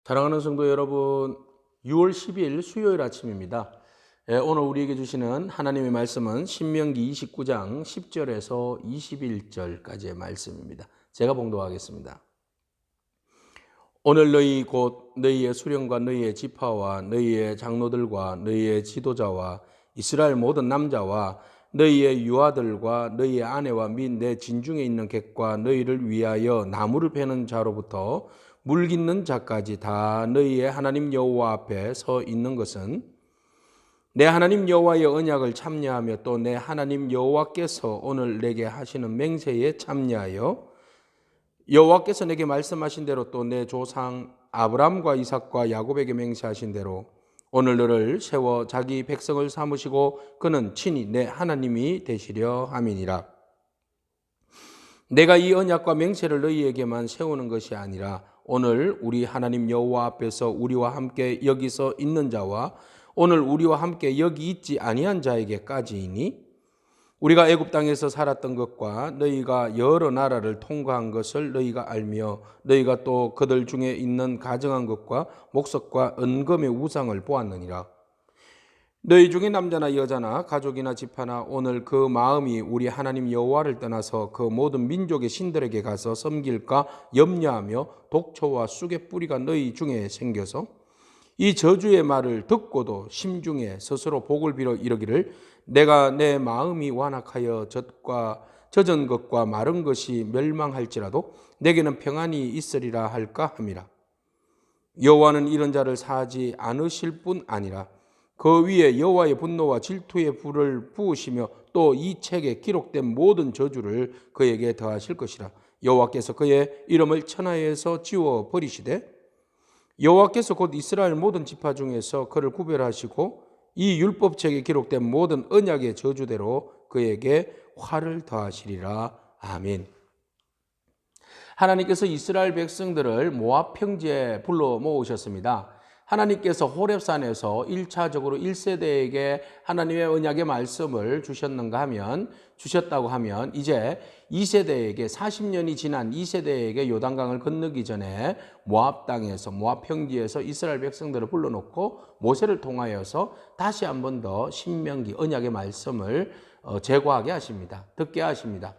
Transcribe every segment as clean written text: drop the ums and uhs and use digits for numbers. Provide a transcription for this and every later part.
사랑하는 성도 여러분, 6월 10일 수요일 아침입니다. 오늘 우리에게 주시는 하나님의 말씀은 신명기 29장 10절에서 21절까지의 말씀입니다. 제가 봉독하겠습니다. 오늘 너희 곧 너희의 수령과 너희의 지파와 너희의 장로들과 너희의 지도자와 이스라엘 모든 남자와 너희의 유아들과 너희의 아내와 및 내 진중에 있는 객과 너희를 위하여 나무를 베는 자로부터 물 깃는 자까지 다 너희의 하나님 여호와 앞에 서 있는 것은 내 하나님 여호와의 언약을 참여하며 또 내 하나님 여호와께서 오늘 내게 하시는 맹세에 참여하여 여호와께서 내게 말씀하신 대로 또 내 조상 아브람과 이삭과 야곱에게 맹세하신 대로 오늘 너를 세워 자기 백성을 삼으시고 그는 친히 내 하나님이 되시려 함이니라. 내가 이 언약과 맹세를 너희에게만 세우는 것이 아니라 오늘 우리 하나님 여호와 앞에서 우리와 함께 여기서 있는 자와 오늘 우리와 함께 여기 있지 아니한 자에게까지이니 우리가 애굽 땅에서 살았던 것과 너희가 여러 나라를 통과한 것을 너희가 알며 너희가 또 그들 중에 있는 가정한 것과 목석과 은검의 우상을 보았느니라. 너희 중에 남자나 여자나 가족이나 집하나 오늘 그 마음이 우리 하나님 여호와를 떠나서 그 모든 민족의 신들에게 가서 섬길까 염려하며 독초와 쑥의 뿌리가 너희 중에 생겨서 이 저주의 말을 듣고도 심중에 스스로 복을 빌어 이르기를 내가 내 마음이 완악하여 젖은 것과 마른 것이 멸망할지라도 내게는 평안이 있으리라 할까 함이라. 여호와는 이런 자를 사하지 않으실 뿐 아니라 그 위에 여호와의 분노와 질투의 불을 부으시며 또 이 책에 기록된 모든 저주를 그에게 더하실 것이라. 여호와께서 그의 이름을 천하에서 지워 버리시되 여호와께서 곧 이스라엘 모든 지파 중에서 그를 구별하시고 이 율법책에 기록된 모든 언약의 저주대로 그에게 화를 더하시리라. 아멘. 하나님께서 이스라엘 백성들을 모압 평지에 불러 모으셨습니다. 하나님께서 호렙산에서 1차적으로 1세대에게 하나님의 언약의 말씀을 주셨다고 하면 이제 2세대에게 40년이 지난 2세대에게 요단강을 건너기 전에 모압 땅에서 모압 평지에서 이스라엘 백성들을 불러놓고 모세를 통하여서 다시 한 번 더 신명기 언약의 말씀을 제고하게 하십니다. 듣게 하십니다.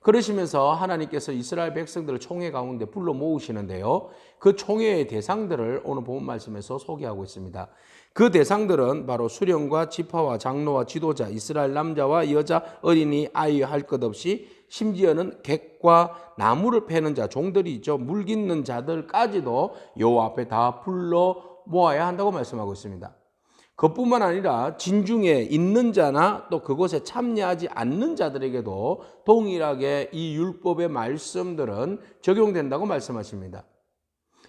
그러시면서 하나님께서 이스라엘 백성들을 총회 가운데 불러 모으시는데요. 그 총회의 대상들을 오늘 본 말씀에서 소개하고 있습니다. 그 대상들은 바로 수령과 지파와 장로와 지도자, 이스라엘 남자와 여자, 어린이, 아이 할 것 없이 심지어는 객과 나무를 패는 자, 종들이 있죠. 물 깃는 자들까지도 여호와 앞에 다 불러 모아야 한다고 말씀하고 있습니다. 그것뿐만 아니라 진중에 있는 자나 또 그곳에 참여하지 않는 자들에게도 동일하게 이 율법의 말씀들은 적용된다고 말씀하십니다.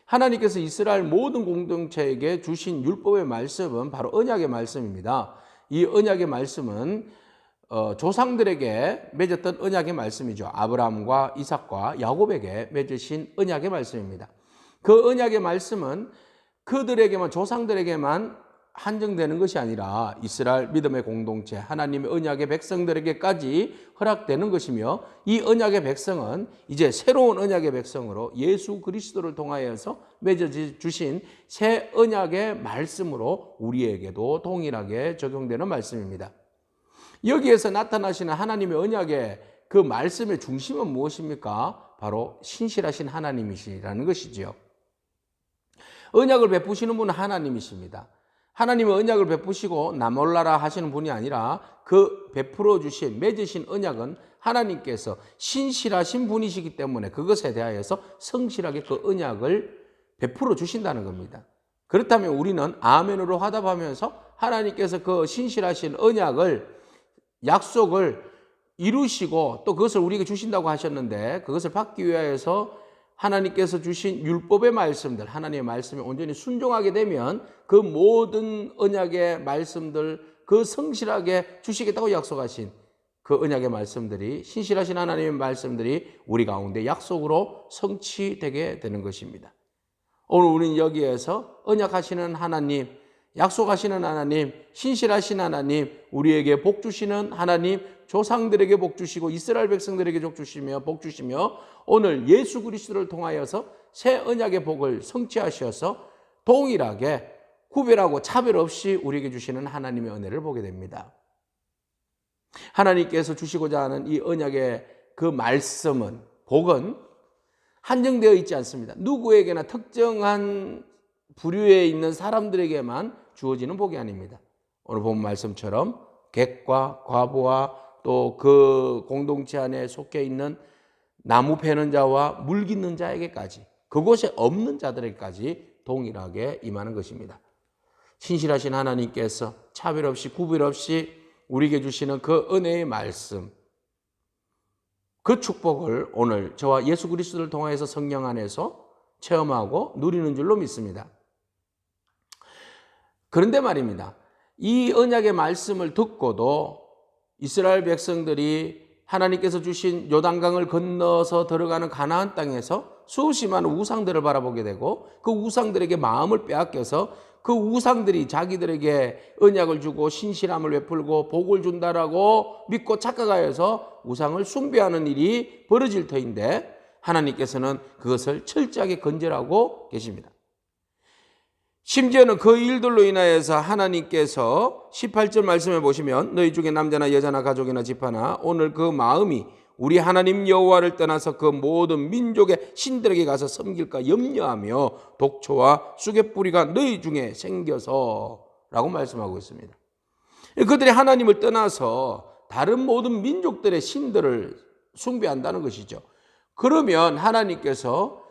하나님께서 이스라엘 모든 공동체에게 주신 율법의 말씀은 바로 언약의 말씀입니다. 이 언약의 말씀은 조상들에게 맺었던 언약의 말씀이죠. 아브라함과 이삭과 야곱에게 맺으신 언약의 말씀입니다. 그 언약의 말씀은 그들에게만, 조상들에게만 한정되는 것이 아니라 이스라엘 믿음의 공동체, 하나님의 언약의 백성들에게까지 허락되는 것이며 이 언약의 백성은 이제 새로운 언약의 백성으로 예수 그리스도를 통하여서 맺어주신 새 언약의 말씀으로 우리에게도 동일하게 적용되는 말씀입니다. 여기에서 나타나시는 하나님의 언약의 그 말씀의 중심은 무엇입니까? 바로 신실하신 하나님이시라는 것이지요. 언약을 베푸시는 분은 하나님이십니다. 하나님의 언약을 베푸시고 나 몰라라 하시는 분이 아니라 그 베풀어 주신, 맺으신 언약은 하나님께서 신실하신 분이시기 때문에 그것에 대하여서 성실하게 그 언약을 베풀어 주신다는 겁니다. 그렇다면 우리는 아멘으로 화답하면서 하나님께서 그 신실하신 언약을, 약속을 이루시고 또 그것을 우리에게 주신다고 하셨는데 그것을 받기 위하여서 하나님께서 주신 율법의 말씀들, 하나님의 말씀에 온전히 순종하게 되면 그 모든 언약의 말씀들, 그 성실하게 주시겠다고 약속하신 그 언약의 말씀들이, 신실하신 하나님의 말씀들이 우리 가운데 약속으로 성취되게 되는 것입니다. 오늘 우리는 여기에서 언약하시는 하나님, 약속하시는 하나님, 신실하신 하나님, 우리에게 복 주시는 하나님, 조상들에게 복 주시고 이스라엘 백성들에게 복 주시며 오늘 예수 그리스도를 통하여서 새 언약의 복을 성취하셔서 동일하게 구별하고 차별 없이 우리에게 주시는 하나님의 은혜를 보게 됩니다. 하나님께서 주시고자 하는 이 언약의 그 말씀은, 복은 한정되어 있지 않습니다. 누구에게나 특정한 부류에 있는 사람들에게만 주어지는 복이 아닙니다. 오늘 본 말씀처럼 객과 과부와 또 그 공동체 안에 속해 있는 나무 패는 자와 물 깃는 자에게까지, 그곳에 없는 자들에게까지 동일하게 임하는 것입니다. 신실하신 하나님께서 차별 없이 구별 없이 우리에게 주시는 그 은혜의 말씀, 그 축복을 오늘 저와 예수 그리스도를 통하여서 성령 안에서 체험하고 누리는 줄로 믿습니다. 그런데 말입니다, 이 언약의 말씀을 듣고도 이스라엘 백성들이 하나님께서 주신 요단강을 건너서 들어가는 가나안 땅에서 수없이 많은 우상들을 바라보게 되고, 그 우상들에게 마음을 빼앗겨서 그 우상들이 자기들에게 언약을 주고 신실함을 베풀고 복을 준다라고 믿고 착각하여서 우상을 숭배하는 일이 벌어질 터인데, 하나님께서는 그것을 철저하게 건절하고 계십니다. 심지어는 그 일들로 인하여서 하나님께서 18절 말씀해 보시면, 너희 중에 남자나 여자나 가족이나 집하나 오늘 그 마음이 우리 하나님 여호와를 떠나서 그 모든 민족의 신들에게 가서 섬길까 염려하며 독초와 쑥의 너희 중에 생겨서 라고 말씀하고 있습니다. 그들이 하나님을 떠나서 다른 모든 민족들의 신들을 숭배한다는 것이죠. 그러면 하나님께서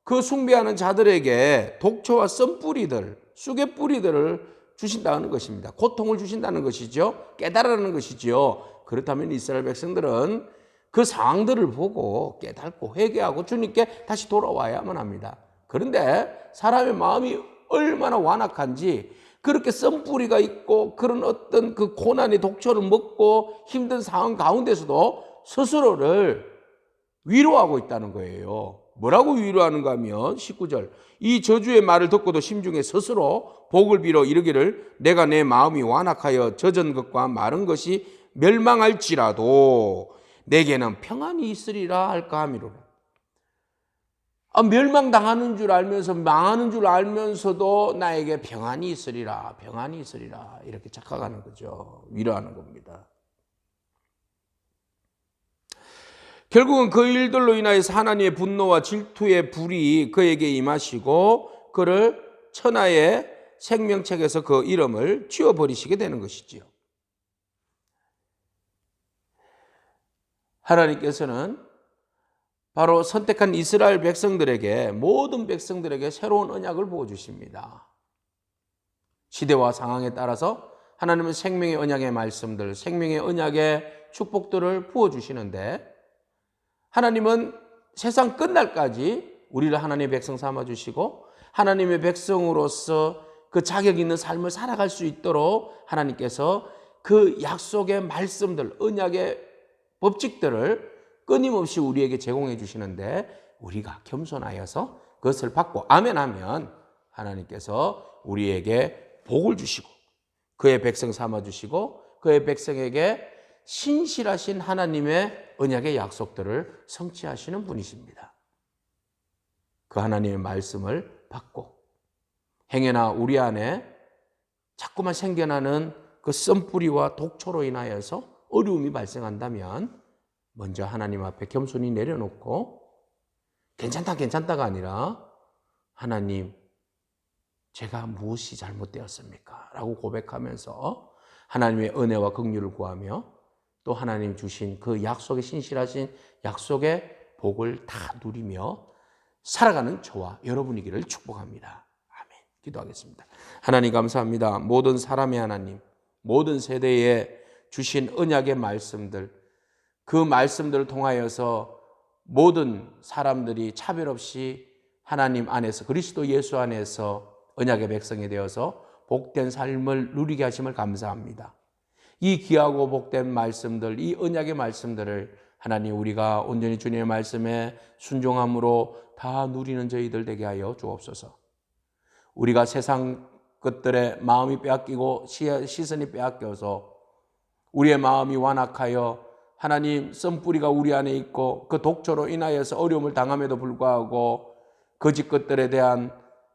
그 숭배하는 자들에게 독초와 썬뿌리들, 쑥의 뿌리들을 주신다는 것입니다. 고통을 주신다는 것이죠. 깨달으라는 것이죠. 그렇다면 이스라엘 백성들은 그 상황들을 보고 깨닫고 회개하고 주님께 다시 돌아와야만 합니다. 그런데 사람의 마음이 얼마나 완악한지, 그렇게 썬뿌리가 있고 그런 어떤 그 고난의 독초를 먹고 힘든 상황 가운데서도 스스로를 위로하고 있다는 거예요. 뭐라고 위로하는가 하면 19절, 이 저주의 말을 듣고도 심중에 스스로 복을 빌어 이르기를 내가 내 마음이 완악하여 젖은 것과 마른 것이 멸망할지라도 내게는 평안이 있으리라 할까 하미로라. 멸망당하는 줄 알면서, 망하는 줄 알면서도 나에게 평안이 있으리라, 평안이 있으리라, 이렇게 착각하는 거죠. 위로하는 겁니다. 결국은 그 일들로 인하여서 하나님의 분노와 질투의 불이 그에게 임하시고 그를 천하의 생명책에서 그 이름을 지워버리시게 되는 것이지요. 하나님께서는 바로 선택한 이스라엘 백성들에게, 모든 백성들에게 새로운 언약을 부어주십니다. 시대와 상황에 따라서 하나님은 생명의 언약의 말씀들, 생명의 언약의 축복들을 부어주시는데, 하나님은 세상 끝날까지 우리를 하나님의 백성 삼아주시고 하나님의 백성으로서 그 자격 있는 삶을 살아갈 수 있도록 하나님께서 그 약속의 말씀들, 언약의 법칙들을 끊임없이 우리에게 제공해 주시는데, 우리가 겸손하여서 그것을 받고 아멘하면 하나님께서 우리에게 복을 주시고 그의 백성 삼아주시고 그의 백성에게 신실하신 하나님의 언약의 약속들을 성취하시는 분이십니다. 그 하나님의 말씀을 받고 행여나 우리 안에 자꾸만 생겨나는 그 썬뿌리와 독초로 인하여서 어려움이 발생한다면 먼저 하나님 앞에 겸손히 내려놓고 괜찮다가 아니라, 하나님, 제가 무엇이 잘못되었습니까? 라고 고백하면서 하나님의 은혜와 긍휼을 구하며 또 하나님 주신 그 약속에 신실하신 약속의 복을 다 누리며 살아가는 저와 여러분이기를 축복합니다. 아멘. 기도하겠습니다. 하나님 감사합니다. 모든 사람의 하나님, 모든 세대에 주신 언약의 말씀들, 그 말씀들을 통하여서 모든 사람들이 차별 없이 하나님 안에서, 그리스도 예수 안에서 언약의 백성이 되어서 복된 삶을 누리게 하심을 감사합니다. 이 귀하고 복된 말씀들, 이 언약의 말씀들을 하나님 우리가 온전히 주님의 말씀에 순종함으로 다 누리는 저희들 되게 하여 주옵소서. 우리가 세상 것들에 마음이 빼앗기고 시선이 빼앗겨서 우리의 마음이 완악하여 하나님 썬뿌리가 우리 안에 있고 그 독초로 인하여서 어려움을 당함에도 불구하고 거짓 것들에 대한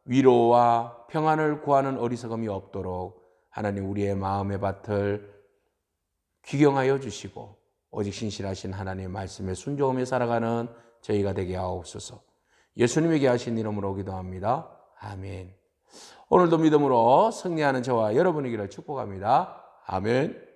위로와 평안을 구하는 어리석음이 없도록 하나님 우리의 마음의 밭을 귀경하여 주시고 오직 신실하신 하나님의 말씀에 순종하며 살아가는 저희가 되게 하옵소서. 예수님에게 하신 이름으로 기도합니다. 아멘. 오늘도 믿음으로 승리하는 저와 여러분이기를 축복합니다. 아멘.